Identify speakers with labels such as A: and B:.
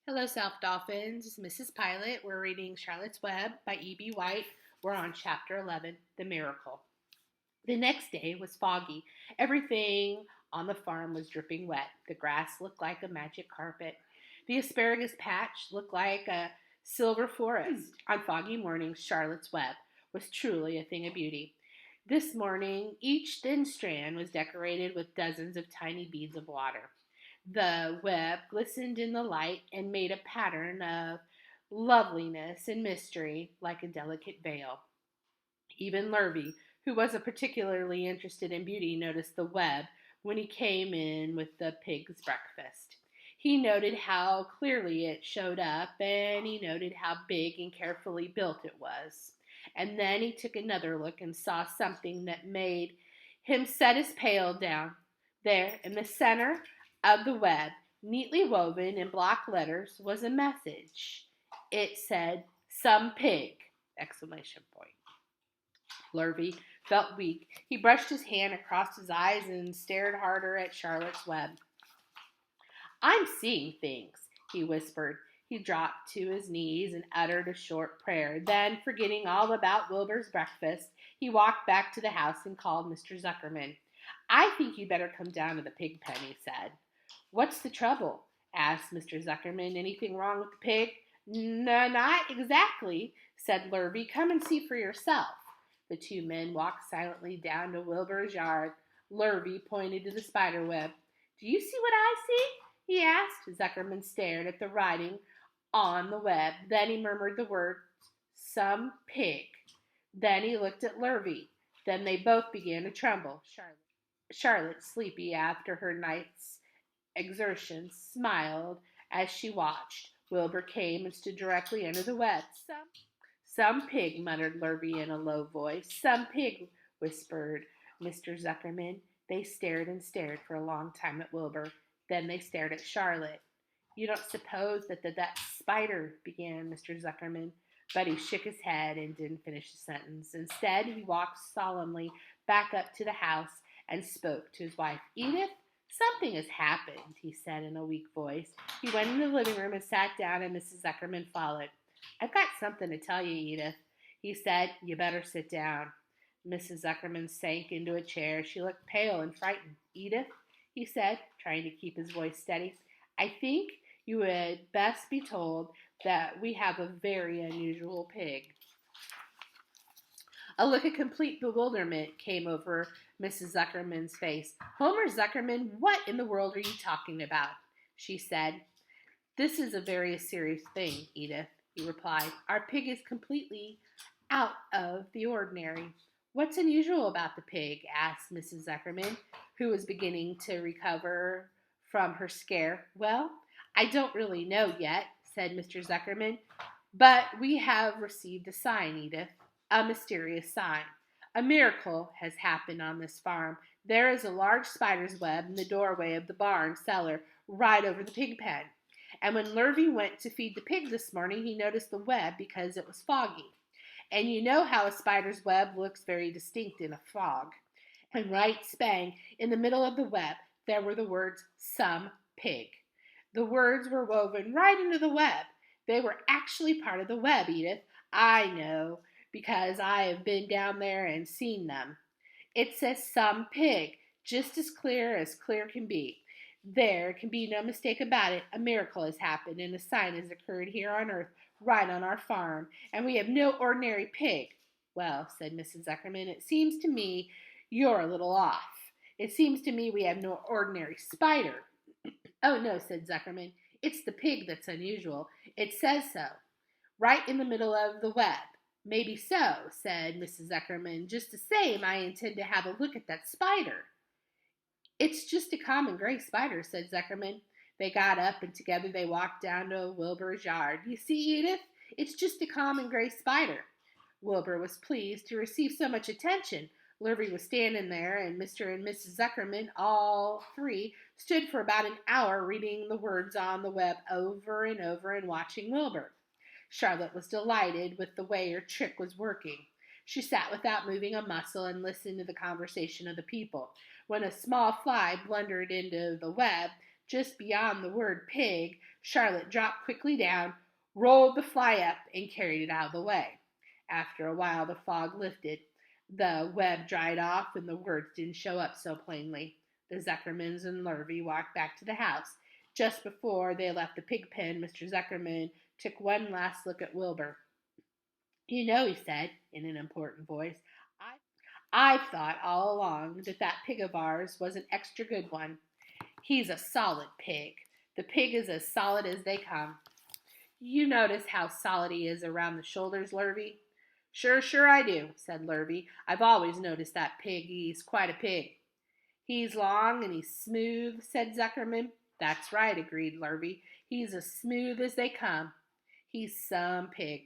A: Hello, South Dolphins. This is Mrs. Pilot. We're reading Charlotte's Web by E.B. White. We're on chapter 11, The Miracle. The next day was foggy. Everything on the farm was dripping wet. The grass looked like a magic carpet. The asparagus patch looked like a silver forest. On foggy mornings, Charlotte's Web was truly a thing of beauty. This morning, each thin strand was decorated with dozens of tiny beads of water. The web glistened in the light and made a pattern of loveliness and mystery like a delicate veil. Even Lurvy, who wasn't particularly interested in beauty, noticed the web when he came in with the pig's breakfast. He noted how clearly it showed up, and he noted how big and carefully built it was. And then he took another look and saw something that made him set his pail down. There, in the center of the web, neatly woven in block letters, was a message. It said, "Some pig!" Exclamation point. Lurvy felt weak. He brushed his hand across his eyes and stared harder at Charlotte's Web. "I'm seeing things," he whispered. He dropped to his knees and uttered a short prayer. Then, forgetting all about Wilbur's breakfast, he walked back to the house and called Mr. Zuckerman. "I think you'd better come down to the pig pen," he said. "What's the trouble?" asked Mr. Zuckerman. "Anything wrong with the pig?" "No, not exactly," said Lurvy. "Come and see for yourself." The two men walked silently down to Wilbur's yard. Lurvy pointed to the spider web. "Do you see what I see?" he asked. Zuckerman stared at the writing on the web. Then he murmured the words, "Some pig." Then he looked at Lurvy. Then they both began to tremble. Charlotte, sleepy after her night's exertions, smiled as she watched. Wilbur came and stood directly under the web. "Some pig," muttered Lurvy in a low voice. "Some pig," whispered Mr. Zuckerman. They stared and stared for a long time at Wilbur. Then they stared at Charlotte. "You don't suppose that spider," began Mr. Zuckerman, but he shook his head and didn't finish the sentence. Instead, he walked solemnly back up to the house and spoke to his wife. "Edith, something has happened," he said in a weak voice. He went into the living room and sat down, and Mrs. Zuckerman followed. "I've got something to tell you, Edith," he said. "You better sit down." Mrs. Zuckerman sank into a chair. She looked pale and frightened. "Edith," he said, trying to keep his voice steady, "I think you would best be told that we have a very unusual pig." A look of complete bewilderment came over Mrs. Zuckerman's face. "Homer Zuckerman, what in the world are you talking about?" she said. "This is a very serious thing, Edith," he replied. "Our pig is completely out of the ordinary." "What's unusual about the pig?" asked Mrs. Zuckerman, who was beginning to recover from her scare. "Well, I don't really know yet," said Mr. Zuckerman, "but we have received a sign, Edith, a mysterious sign. A miracle has happened on this farm. There is a large spider's web in the doorway of the barn cellar right over the pig pen. And when Lurvy went to feed the pig this morning, he noticed the web because it was foggy. And you know how a spider's web looks very distinct in a fog. And right spang in the middle of the web, there were the words, 'Some pig.' The words were woven right into the web. They were actually part of the web, Edith. I know, because I have been down there and seen them. It says 'Some pig,' just as clear can be. There can be no mistake about it. A miracle has happened, and a sign has occurred here on earth, right on our farm, and we have no ordinary pig." "Well," said Mrs. Zuckerman, "it seems to me you're a little off. It seems to me we have no ordinary spider." "Oh, no," said Zuckerman. "It's the pig that's unusual. It says so, right in the middle of the web." "Maybe so," said Mrs. Zuckerman. "Just the same, I intend to have a look at that spider." "It's just a common gray spider," said Zuckerman. They got up, and together they walked down to Wilbur's yard. "You see, Edith, it's just a common gray spider." Wilbur was pleased to receive so much attention. Lurvy was standing there, and Mr. and Mrs. Zuckerman, all three, stood for about an hour reading the words on the web over and over and watching Wilbur. Charlotte was delighted with the way her trick was working. She sat without moving a muscle and listened to the conversation of the people. When a small fly blundered into the web just beyond the word pig, Charlotte dropped quickly down, rolled the fly up, and carried it out of the way. After a while, the fog lifted. The web dried off, and the words didn't show up so plainly. The Zuckermans and Lurvy walked back to the house. Just before they left the pig pen, Mr. Zuckerman took one last look at Wilbur. You know, he said in an important voice, I've thought all along that that pig of ours was an extra good one. He's a solid pig. The pig is as solid as they come. You notice how solid he is around the shoulders, Lurvy? Sure, I do, said Lurvy. I've always noticed that pig. He's quite a pig. He's long and he's smooth, said Zuckerman. That's right, agreed Lurvy. He's as smooth as they come. He's some pig.